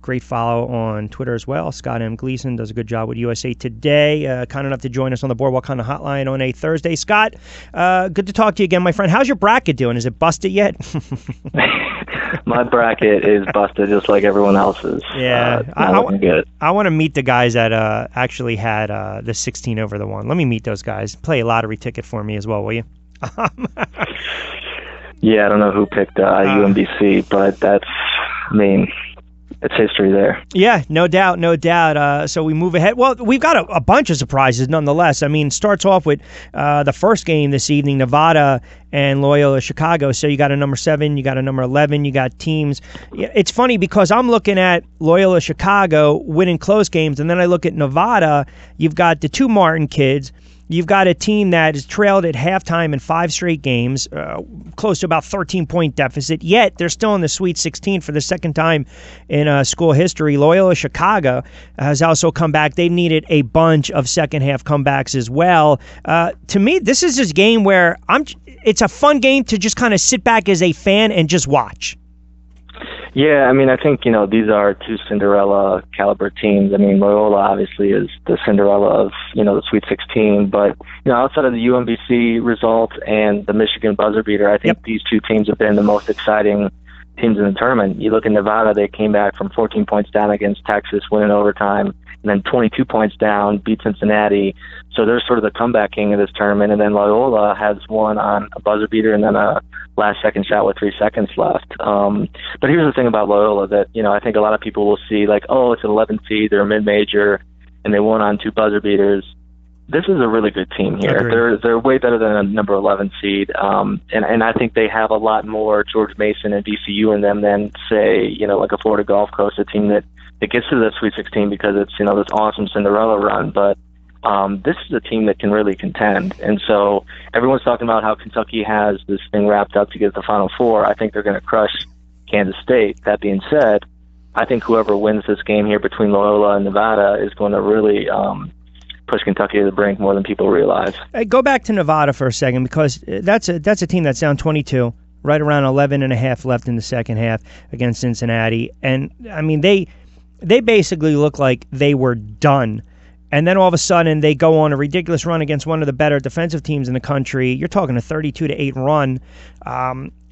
Great follow on Twitter as well. Scott M. Gleeson does a good job with USA Today. Kind enough to join us on the Boardwalk Kind of Hotline on a Thursday. Scott, good to talk to you again, my friend. How's your bracket doing? Is it busted yet? My bracket is busted just like everyone else's. Yeah. I want to meet the guys that actually had the 16 over the 1. Let me meet those guys. Play a lottery ticket for me as well, will you? Yeah, I don't know who picked UMBC, but it's history there. Yeah, no doubt, no doubt. So we move ahead. Well, we've got a bunch of surprises nonetheless. I mean, starts off with the first game this evening, Nevada and Loyola Chicago. So you got a number 7, you got a number 11, you got teams. It's funny because I'm looking at Loyola Chicago winning close games, and then I look at Nevada. You've got the 2 Martin kids. You've got a team that is trailed at halftime in 5 straight games, close to about 13-point deficit, yet they're still in the Sweet 16 for the second time in school history. Loyola Chicago has also come back. They've needed a bunch of second-half comebacks as well. To me, this is this game where it's a fun game to just kind of sit back as a fan and just watch. Yeah, I mean, I think, these are 2 Cinderella caliber teams. I mean, Loyola obviously is the Cinderella of, the Sweet 16, but, outside of the UMBC result and the Michigan buzzer beater, I think these 2 teams have been the most exciting teams in the tournament. You look at Nevada, they came back from 14 points down against Texas, winning overtime, and then 22 points down, beat Cincinnati. So they're sort of the comeback king of this tournament. And then Loyola has won on a buzzer beater and then a last-second shot with 3 seconds left. But here's the thing about Loyola that, I think a lot of people will see, like, oh, it's an 11 seed, they're a mid-major, and they won on 2 buzzer beaters. This is a really good team here. They're way better than a number 11 seed, and I think they have a lot more George Mason and VCU in them than, say, like a Florida Gulf Coast, a team that gets to the Sweet 16 because it's, this awesome Cinderella run. But this is a team that can really contend. And so everyone's talking about how Kentucky has this thing wrapped up to get to the Final Four. I think they're going to crush Kansas State. That being said, I think whoever wins this game here between Loyola and Nevada is going to really push Kentucky to the brink more than people realize. Hey, go back to Nevada for a second, because that's a team that's down 22, right around 11 and a half left in the second half against Cincinnati. And, I mean, they basically look like they were done. And then all of a sudden they go on a ridiculous run against one of the better defensive teams in the country. You're talking a 32-8 run.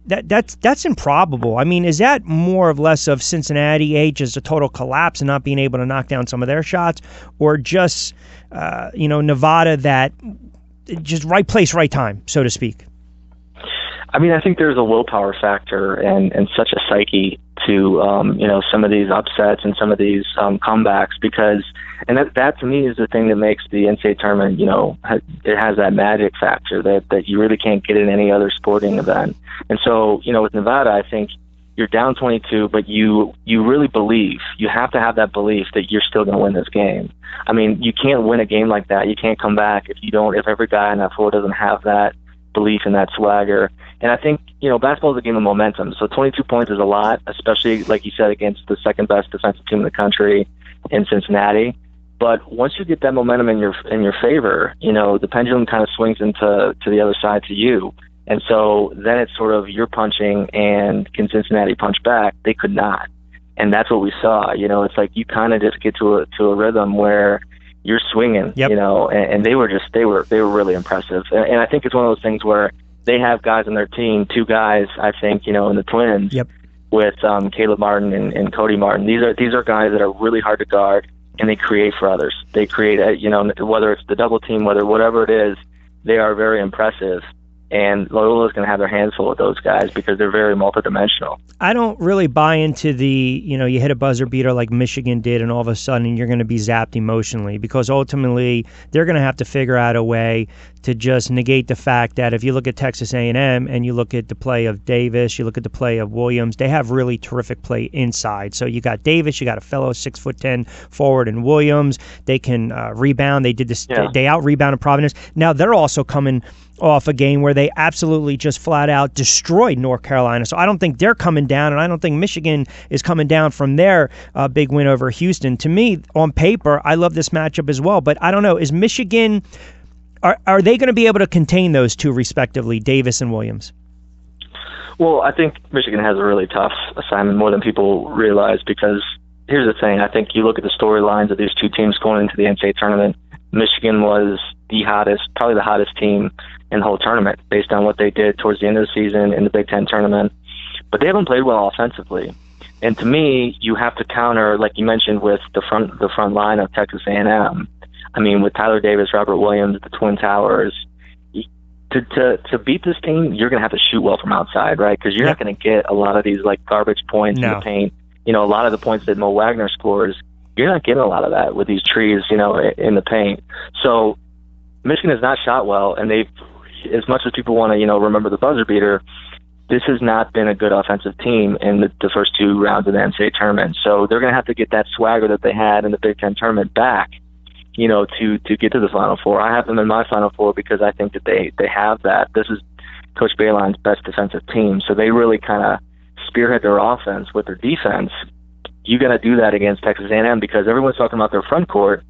That's improbable. I mean, is that more or less of Cincinnati just a total collapse and not being able to knock down some of their shots, or just Nevada that just right place, right time, so to speak? I mean, I think there's a willpower factor and such a psyche to some of these upsets and some of these comebacks, because that to me is the thing that makes the NCAA tournament, it has that magic factor that you really can't get in any other sporting event. And so, with Nevada, I think you're down 22, but you really believe, you have to have that belief that you're still going to win this game. I mean, you can't win a game like that. You can't come back if every guy on that floor doesn't have that belief and that swagger. And I think, basketball is a game of momentum. So 22 points is a lot, especially, like you said, against the second best defensive team in the country in Cincinnati. But once you get that momentum in your favor, the pendulum kind of swings to the other side to you. And so then it's sort of you're punching, and can Cincinnati punch back? They could not. And that's what we saw. It's like you kind of just get to a rhythm where you're swinging, and they were really impressive. And I think it's one of those things where they have guys on their team, 2 guys, I think, in the Twins, with Caleb Martin and Cody Martin. These are guys that are really hard to guard, and they create for others. They create, whether it's the double team, whatever it is, they are very impressive. And Loyola is going to have their hands full with those guys because they're very multidimensional. I don't really buy into the, you hit a buzzer beater like Michigan did and all of a sudden you're going to be zapped emotionally, because ultimately they're going to have to figure out a way to just negate the fact that if you look at Texas A&M and you look at the play of Davis, you look at the play of Williams, they have really terrific play inside. So you got Davis, you got a fellow 6'10" forward in Williams. They can rebound. They did this. Yeah. They out-rebounded Providence. Now they're also coming off a game where they absolutely just flat out destroyed North Carolina. So I don't think they're coming down, and I don't think Michigan is coming down from their big win over Houston. To me, on paper, I love this matchup as well, but I don't know. Is Michigan, are they going to be able to contain those 2 respectively, Davis and Williams? Well, I think Michigan has a really tough assignment, more than people realize, because here's the thing. I think you look at the storylines of these two teams going into the NCAA tournament. Michigan was probably the hottest team in the whole tournament based on what they did towards the end of the season in the Big Ten tournament. But they haven't played well offensively. And to me, you have to counter, like you mentioned, with the front line of Texas A&M. I mean, with Tyler Davis, Robert Williams, the Twin Towers, to beat this team, you're going to have to shoot well from outside, right? Because you're not going to get a lot of these like garbage points in the paint. You know, a lot of the points that Mo Wagner scores, you're not getting a lot of that with these trees, you know, in the paint. So Michigan has not shot well, and they've, as much as people want to, you know, remember the buzzer beater, this has not been a good offensive team in the first two rounds of the NCAA tournament. So they're going to have to get that swagger that they had in the Big Ten tournament back, you know, to get to the Final Four. I have them in my Final Four because I think that they have that. This is Coach Beilin's best defensive team, so they really kind of spearhead their offense with their defense. You got to do that against Texas A&M because everyone's talking about their front court.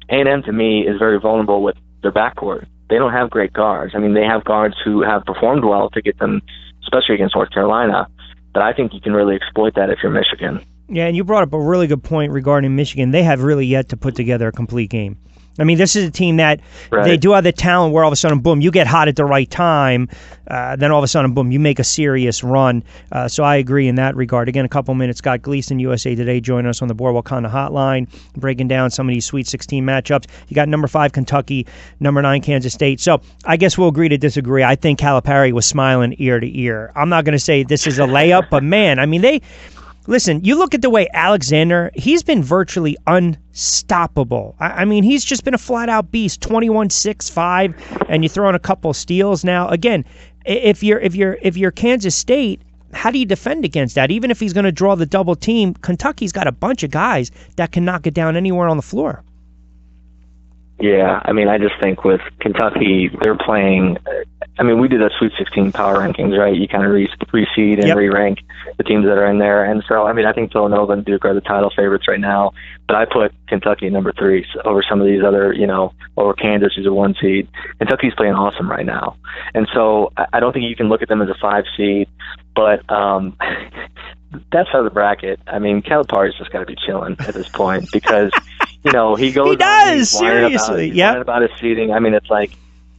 A&M, to me, is very vulnerable with their backcourt. They don't have great guards. I mean, they have guards who have performed well to get them, especially against North Carolina. But I think you can really exploit that if you're Michigan. Yeah, and you brought up a really good point regarding Michigan. They have really yet to put together a complete game. I mean, this is a team that they do have the talent where all of a sudden, boom, you get hot at the right time. Then all of a sudden, boom, you make a serious run. So I agree in that regard. Again, a couple minutes. Scott Gleeson, USA Today, joining us on the Boardwalk Honda Hotline, breaking down some of these Sweet 16 matchups. You got number 5 Kentucky, number 9 Kansas State. So I guess we'll agree to disagree. I think Calipari was smiling ear to ear. I'm not going to say this is a layup, but man, I mean, listen, you look at the way Alexander, he's been virtually unstoppable. I mean, he's just been a flat-out beast, 21-6-5, and you throw in a couple steals now. Again, if you're Kansas State, how do you defend against that? Even if he's going to draw the double team, Kentucky's got a bunch of guys that can knock it down anywhere on the floor. Yeah, I mean, I just think with Kentucky, they're playing. I mean, we do the Sweet 16 power rankings, right? You kind of reseed and re-rank the teams that are in there. And so, I mean, I think Villanova and Duke are the title favorites right now. But I put Kentucky number 3 over some of these other, you know, over Kansas, who's a 1 seed. Kentucky's playing awesome right now. And so I don't think you can look at them as a 5 seed. But that's how the bracket. I mean, Calipari's just got to be chilling at this point because, you know, he goes. He does, seriously. Yeah. About his seating. I mean, it's like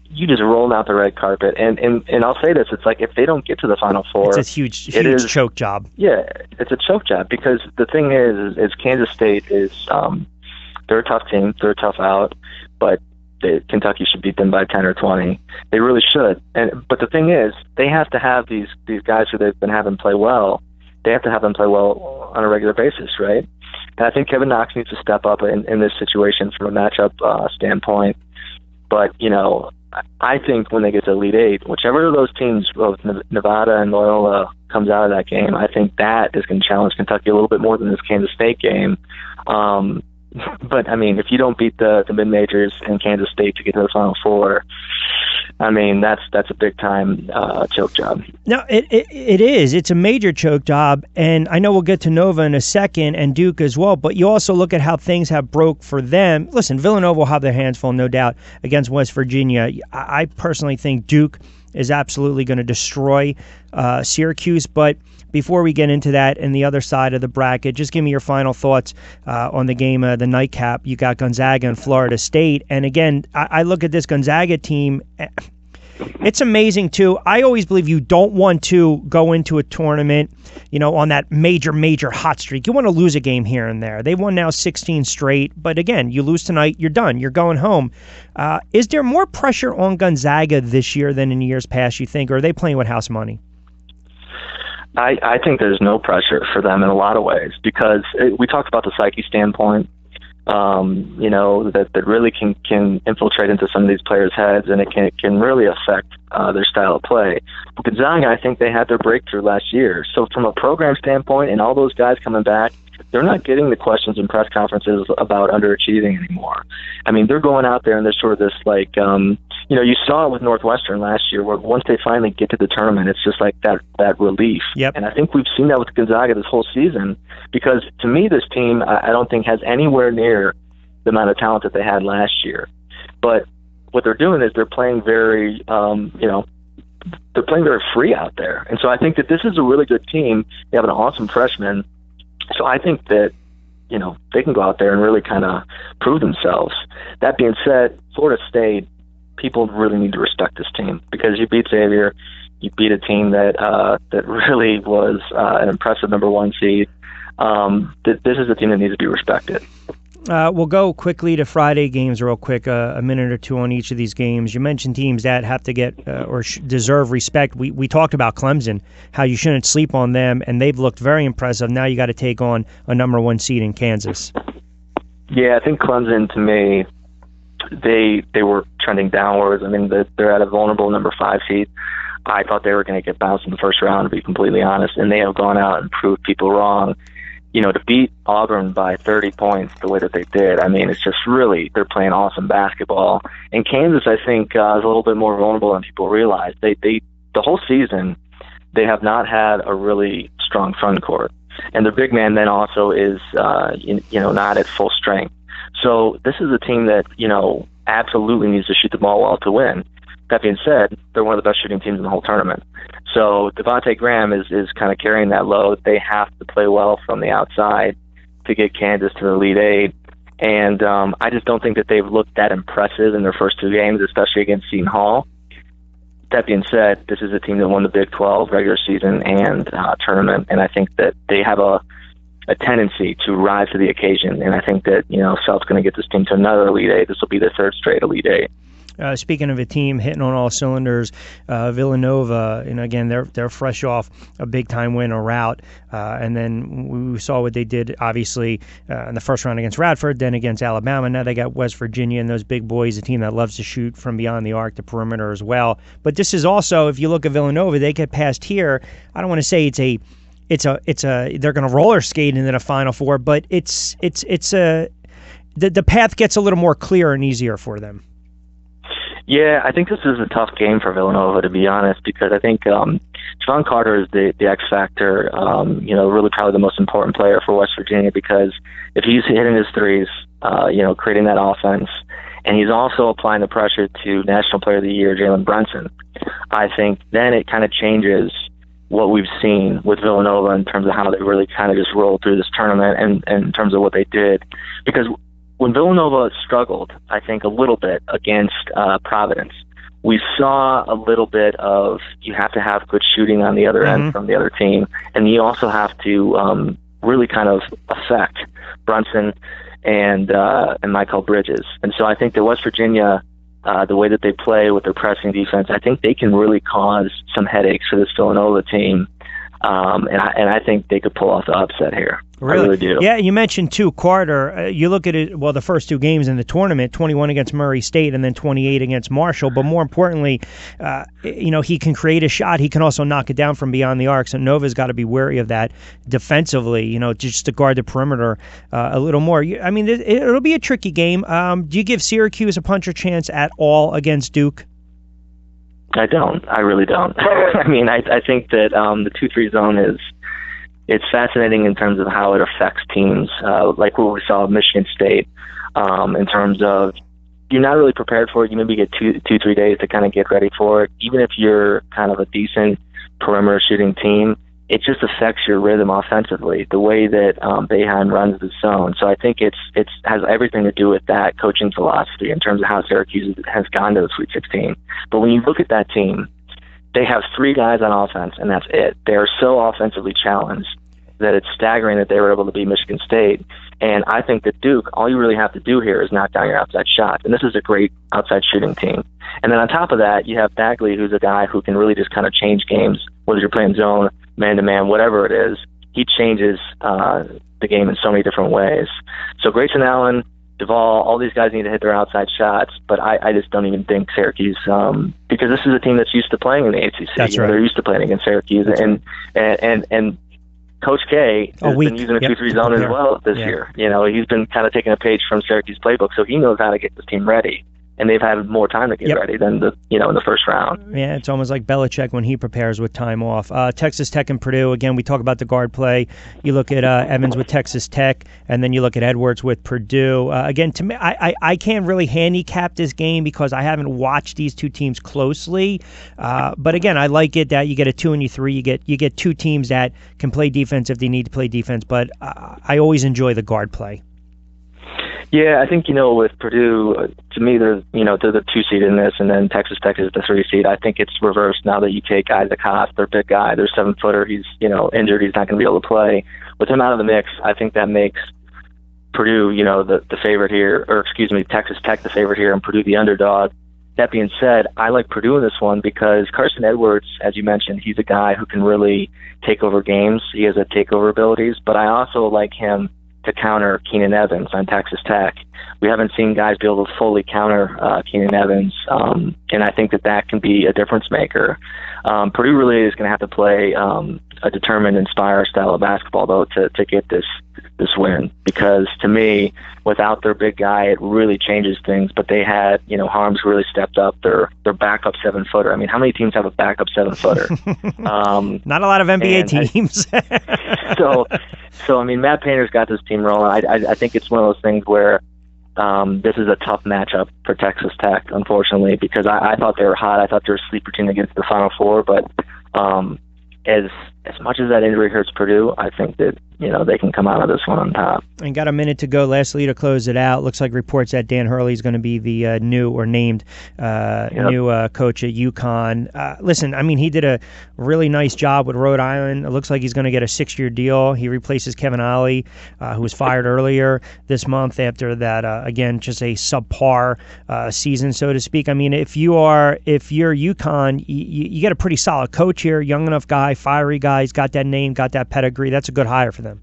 you just rolling out the red carpet. And I'll say this: it's like if they don't get to the Final Four, it's a huge choke job. Yeah, it's a choke job because the thing is Kansas State is they're a tough team. They're a tough out, but Kentucky should beat them by 10 or 20. They really should. But the thing is, they have to have these guys who they've been having play well. They have to have them play well on a regular basis, right? And I think Kevin Knox needs to step up in this situation from a matchup standpoint. But, you know, I think when they get to Elite Eight, whichever of those teams, both Nevada and Loyola, comes out of that game, I think that is going to challenge Kentucky a little bit more than this Kansas State game. But, I mean, if you don't beat the mid-majors in Kansas State to get to the Final Four, I mean, that's a big-time choke job. No, it is. It's a major choke job, and I know we'll get to Nova in a second and Duke as well, but you also look at how things have broke for them. Listen, Villanova will have their hands full, no doubt, against West Virginia. I personally think Duke is absolutely going to destroy Syracuse, but before we get into that and the other side of the bracket, just give me your final thoughts on the game, the nightcap. You got Gonzaga and Florida State. And again, I look at this Gonzaga team. It's amazing, too. I always believe you don't want to go into a tournament, you know, on that major hot streak. You want to lose a game here and there. They've won now 16 straight. But again, you lose tonight, you're done. You're going home. Is there more pressure on Gonzaga this year than in years past, you think? Or are they playing with house money? I think there's no pressure for them in a lot of ways because we talked about the psyche standpoint, you know, that really can infiltrate into some of these players' heads and it can really affect their style of play. But Gonzaga, I think they had their breakthrough last year. So from a program standpoint and all those guys coming back, they're not getting the questions in press conferences about underachieving anymore. I mean, they're going out there and they're sort of this like, you know, you saw it with Northwestern last year where once they finally get to the tournament, it's just like that relief. Yep. And I think we've seen that with Gonzaga this whole season because to me, this team, I don't think has anywhere near the amount of talent that they had last year. But what they're doing is they're playing very, you know, they're playing very free out there. And so I think that this is a really good team. They have an awesome freshman. So I think that they can go out there and really kind of prove themselves. That being said, Florida State, people really need to respect this team because you beat Xavier, you beat a team that really was an impressive number 1 seed. This is a team that needs to be respected. We'll go quickly to Friday games real quick, a minute or two on each of these games. You mentioned teams that have to get or deserve respect. We talked about Clemson, how you shouldn't sleep on them, and they've looked very impressive. Now you got to take on a number 1 seed in Kansas. Yeah, I think Clemson, to me, they were trending downwards. I mean, they're at a vulnerable number 5 seed. I thought they were going to get bounced in the first round, to be completely honest, and they have gone out and proved people wrong. To beat Auburn by 30 points the way that they did, I mean, it's just really, they're playing awesome basketball. And Kansas, I think, is a little bit more vulnerable than people realize. The whole season, they have not had a really strong front court. And their big man then also is, not at full strength. So this is a team that, absolutely needs to shoot the ball well to win. That being said, they're one of the best shooting teams in the whole tournament. So Devontae Graham is kind of carrying that load. They have to play well from the outside to get Kansas to the Elite Eight. And I just don't think that they've looked that impressive in their first 2 games, especially against Seton Hall. That being said, this is a team that won the Big 12 regular season and tournament, and I think that they have a tendency to rise to the occasion. And I think that, Self's going to get this team to another Elite Eight. This will be their 3rd straight Elite Eight. Speaking of a team hitting on all cylinders, Villanova, again, they're fresh off a big-time win or rout, and then we saw what they did, obviously, in the first round against Radford, then against Alabama. Now they got West Virginia and those big boys, a team that loves to shoot from beyond the arc, the perimeter as well. But this is also, if you look at Villanova, they get past here. I don't want to say they're going to roller skate into the Final Four, but the path gets a little more clear and easier for them. Yeah, I think this is a tough game for Villanova, to be honest, because I think Javon Carter is the X factor, really probably the most important player for West Virginia, because if he's hitting his threes, creating that offense, and he's also applying the pressure to National Player of the Year, Jalen Brunson, I think then it kind of changes what we've seen with Villanova in terms of how they really kind of just rolled through this tournament and in terms of what they did. Because when Villanova struggled, I think, a little bit against Providence, we saw a little bit of you have to have good shooting on the other end from the other team, and you also have to really kind of affect Brunson and Michael Bridges. And so I think that West Virginia, the way that they play with their pressing defense, I think they can really cause some headaches for this Villanova team. And I think they could pull off the upset here. Really? I really do. Yeah, you mentioned, too, Carter. You look at it, the first 2 games in the tournament, 21 against Murray State and then 28 against Marshall. But more importantly, he can create a shot. He can also knock it down from beyond the arc. So Nova's got to be wary of that defensively, just to guard the perimeter a little more. I mean, it'll be a tricky game. Do you give Syracuse a puncher chance at all against Duke? I don't. I really don't. I mean, I think that the 2-3 zone it's fascinating in terms of how it affects teams, like what we saw at Michigan State, in terms of you're not really prepared for it. You maybe get 2-3 days to kind of get ready for it. Even if you're kind of a decent perimeter shooting team, it just affects your rhythm offensively, the way that Boeheim runs the zone. So I think it has everything to do with that coaching philosophy in terms of how Syracuse has gone to the Sweet 16. But when you look at that team, they have 3 guys on offense, and that's it. They are so offensively challenged that it's staggering that they were able to beat Michigan State. And I think that Duke, all you really have to do here is knock down your outside shot. And this is a great outside shooting team. And then on top of that, you have Bagley, who's a guy who can really just kind of change games, whether you're playing zone, man-to-man, whatever it is. He changes the game in so many different ways. So Grayson Allen, Duvall, all these guys need to hit their outside shots, but I just don't even think Syracuse, because this is a team that's used to playing in the ACC. That's right. They're used to playing against Syracuse. And Coach K has been using a 2-3 zone as well this year. He's been kind of taking a page from Syracuse playbook, so he knows how to get this team ready. and they've had more time to get ready than in the first round. Yeah, it's almost like Belichick when he prepares with time off. Texas Tech and Purdue, again, we talk about the guard play. You look at Evans with Texas Tech, and then you look at Edwards with Purdue. Again, to me, I can't really handicap this game because I haven't watched these two teams closely. But again, I like it that you get a 2 and 3. You get two teams that can play defense if they need to play defense. But I always enjoy the guard play. Yeah, I think, with Purdue, to me, they're the 2 seed in this, and then Texas Tech is the 3 seed. I think it's reversed now that you take Isaac Haas, their big guy, their 7-footer. He's, injured. He's not going to be able to play. With him out of the mix, I think that makes Purdue, the favorite here, or excuse me, Texas Tech the favorite here, and Purdue the underdog. That being said, I like Purdue in this one because Carson Edwards, as you mentioned, he's a guy who can really take over games. He has a takeover abilities, but I also like him to counter Keenan Evans on Texas Tech. We haven't seen guys be able to fully counter Keenan Evans, and I think that can be a difference maker. Purdue really is going to have to play a determined, inspire style of basketball, though, to get this win. Because to me, without their big guy, it really changes things. But they had, Harms really stepped up their backup 7-footer. I mean, how many teams have a backup 7-footer? Not a lot of NBA teams. So I mean, Matt Painter's got this team rolling. I think it's one of those things where this is a tough matchup for Texas Tech, unfortunately, because I thought they were hot. I thought they were a sleeper team to get to the Final Four, but as much as that injury hurts Purdue, I think that they can come out of this one on top. And got a minute to go. Lastly, to close it out, looks like reports that Dan Hurley is going to be the new coach at UConn. Listen, I mean, he did a really nice job with Rhode Island. It looks like he's going to get a 6-year deal. He replaces Kevin Ollie, who was fired earlier this month after that. Again, just a subpar season, so to speak. I mean, if you're UConn, you get a pretty solid coach here, young enough guy, fiery guy. He's got that name, got that pedigree. That's a good hire for them.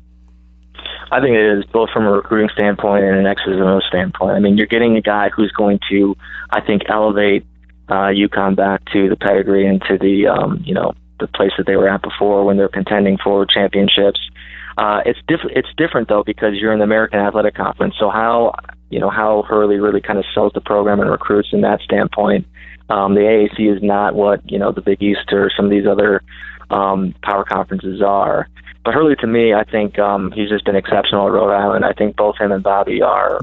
I think it is, both from a recruiting standpoint and an X's and O's standpoint. I mean, you're getting a guy who's going to, I think, elevate UConn back to the pedigree and to the place that they were at before when they're contending for championships. It's different though because you're in the American Athletic Conference. So how Hurley really kind of sells the program and recruits in that standpoint. The AAC is not what the Big East or some of these other power conferences are. But Hurley, to me, I think he's just been exceptional at Rhode Island. I think both him and Bobby are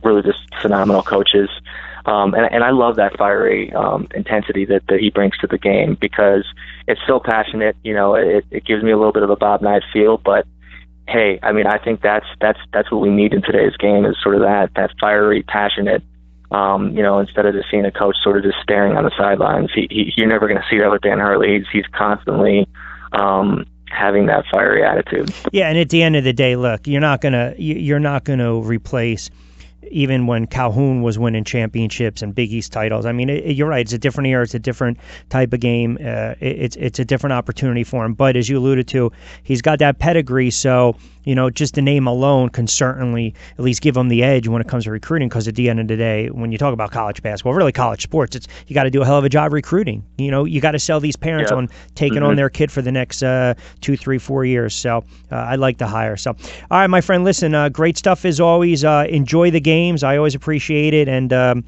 really just phenomenal coaches. And I love that fiery intensity that he brings to the game because it's so passionate. It gives me a little bit of a Bob Knight feel. But, hey, I mean, I think that's what we need in today's game is sort of that fiery, passionate, instead of just seeing a coach sort of just staring on the sidelines. You're never going to see that with Dan Hurley. He's constantly having that fiery attitude. Yeah, and at the end of the day, look, you're not gonna replace even when Calhoun was winning championships and Big East titles. I mean, you're right. It's a different era. It's a different type of game. It's a different opportunity for him. But as you alluded to, he's got that pedigree. So, just the name alone can certainly at least give him the edge when it comes to recruiting. Because at the end of the day, when you talk about college basketball, really college sports, you got to do a hell of a job recruiting. You got to sell these parents on taking on their kid for the next 2, 3, 4 years. So I like the hire. So, all right, my friend, listen, great stuff as always. Enjoy the games. I always appreciate it. And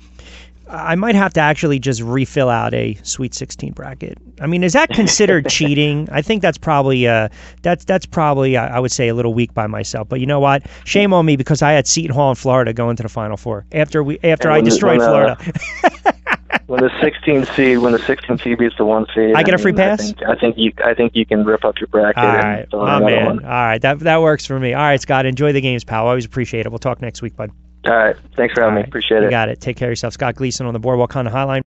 I might have to actually just refill out a Sweet 16 bracket. I mean, is that considered cheating? I think that's probably that's probably I would say a little weak by myself. But you know what? Shame on me because I had Seton Hall in Florida going to the Final Four after I destroyed Florida. When the 16 seed beats the 1 seed, I get a free pass. I think you can rip up your bracket. All right, my man. All right, that works for me. All right, Scott, enjoy the games, pal. Always appreciate it. We'll talk next week, bud. All right, thanks for having me. Appreciate it. You got it. Take care of yourself. Scott Gleeson on the Boardwalk Honda Hotline.